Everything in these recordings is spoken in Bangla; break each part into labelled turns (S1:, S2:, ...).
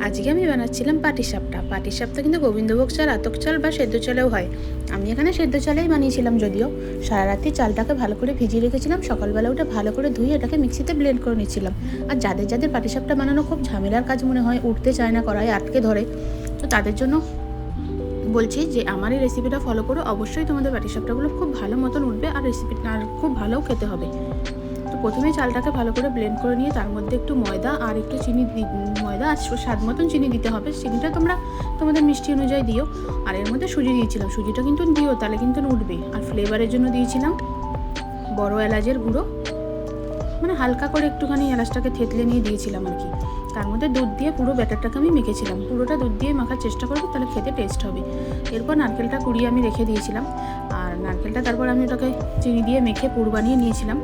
S1: আজকে আমি বানাচ্ছিলাম পাটিসাপটা। পাটিসাপটা কিন্তু গোবিন্দভোগ চাল, আতপ চাল বা সেদ্ধ চালেও হয়। আমি এখানে সেদ্ধ চালেই বানিয়েছিলাম, যদিও সারা রাত্রি চালটাকে ভালো করে ভিজিয়ে রেখেছিলাম। সকালবেলা ওটা ভালো করে ধুয়ে এটাকে মিক্সিতে ব্লেন্ড করে নিচ্ছিলাম। আর যাদের যাদের পাটিসাপটা বানানো খুব ঝামেলার কাজ মনে হয়, উঠতে চায় না, কড়াই আটকে ধরে, তো তাদের জন্য বলছি যে আমার এই রেসিপিটা ফলো করো। অবশ্যই তোমাদের পাটিসাপটাগুলো খুব ভালো মতন উঠবে আর রেসিপিটা আর খুব ভালোও খেতে হবে। তো প্রথমেই চালটাকে ভালো করে ব্লেন্ড করে নিয়ে তার মধ্যে একটু ময়দা আর একটু চিনি, ময়দা আর স্বাদ মতন চিনি দিতে হবে। চিনিটা তোমরা তোমাদের মিষ্টি অনুযায়ী দিও। আর এর মধ্যে সুজি দিয়েছিলাম, সুজিটা কিন্তু দিও, তাহলে কিন্তু উঠবে। আর ফ্লেভারের জন্য দিয়েছিলাম বড় এলাচের গুঁড়ো, মানে হালকা করে একটুখানি এলাচটাকে থেতলে নিয়ে দিয়েছিলাম আর কি। তার মধ্যে দুধ দিয়ে পুরো ব্যাটারটাকে আমি মেখেছিলাম। পুরোটা দুধ দিয়ে মাখার চেষ্টা করবো, তাহলে খেতে টেস্ট হবে। এরপর নারকেলটা কুড়িয়ে আমি রেখে দিয়েছিলাম। আর নারকেলটা তারপর আমি ওটাকে চিনি দিয়ে মেখে পুর বানিয়ে নিয়েছিলাম।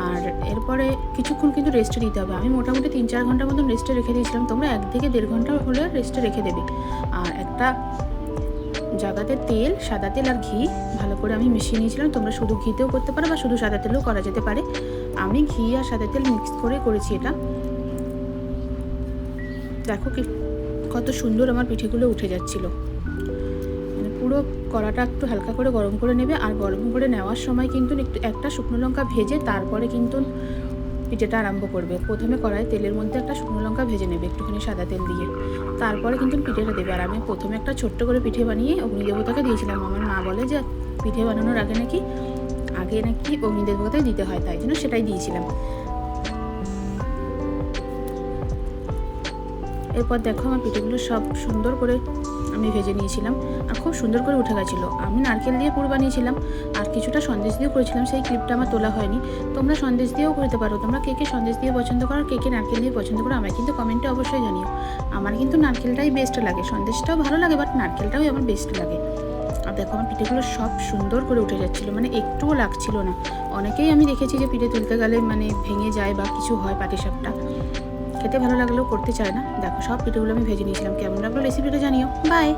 S1: আর এরপরে কিছুক্ষণ কিন্তু রেস্টে দিতে হবে। আমি মোটামুটি 3-4 ঘন্টার মতন রেস্টে রেখে দিয়েছিলাম। তোমরা 1 থেকে 1.5 ঘন্টা হলে রেস্টে রেখে দেবে। আর একটা জায়গাতে তেল, সাদা তেল আর ঘি ভালো করে আমি মিশিয়ে নিয়েছিলাম। তোমরা শুধু ঘিতেও করতে পারো বা শুধু সাদা তেলেও করা যেতে পারে। আমি ঘি আর সাদা তেল মিক্স করে করেছি এটা। দেখো কি কত সুন্দর আমার পিঠেগুলো উঠে যাচ্ছিল। মানে পুরো কড়াটা একটু হালকা করে গরম করে নেবে। আর গরম করে নেওয়ার সময় কিন্তু একটা শুকনো লঙ্কা ভেজে তারপরে কিন্তু পিঠেটা আরম্ভ করবে। প্রথমে কড়াই তেলের মধ্যে একটা শুকনো লঙ্কা ভেজে নেবে একটুখানি সাদা তেল দিয়ে, তারপরে কিন্তু পিঠেটা দেবে। আর আমি প্রথমে একটা ছোট্ট করে পিঠে বানিয়ে অগ্নিদেবতাকে দিয়েছিলাম। আমার মা বলে যে পিঠে বানানোর আগে নাকি অগ্নিদেবতায় দিতে হয়, তাই জন্য সেটাই দিয়েছিলাম। এরপর দেখো আমার পিঠেগুলো সব সুন্দর করে আমি ভেজে নিয়েছিলাম আর খুব সুন্দর করে উঠে গেছিলো। আমি নারকেল দিয়ে পুর বানিয়েছিলাম আর কিছুটা সন্দেশ দিয়েও করেছিলাম, সেই ক্লিপটা আমার তোলা হয়নি। তোমরা সন্দেশ দিয়েও করতে পারো। তোমরা কে কে সন্দেশ দিয়ে পছন্দ করো, কে কে নারকেল দিয়ে পছন্দ করো, আমায় কিন্তু কমেন্টে অবশ্যই জানিও। আমার কিন্তু নারকেলটাই বেস্ট লাগে, সন্দেশটাও ভালো লাগে, বাট নারকেলটাই আমার বেস্ট লাগে। আর দেখো আমার পিঠেগুলো সব সুন্দর করে উঠে যাচ্ছিলো, মানে একটুও লাগছিল না। অনেকেই আমি দেখেছি যে পিঠে তুলতে গেলে মানে ভেঙে যায় বা কিছু হয়, পাটিসাপটা খেতে ভালো লাগলেও করতে চায় না। দেখো সব পিঠেগুলো আমি ভেজে নিয়েছিলাম। কেমন লাগলো রেসিপিটা জানিও। বাই।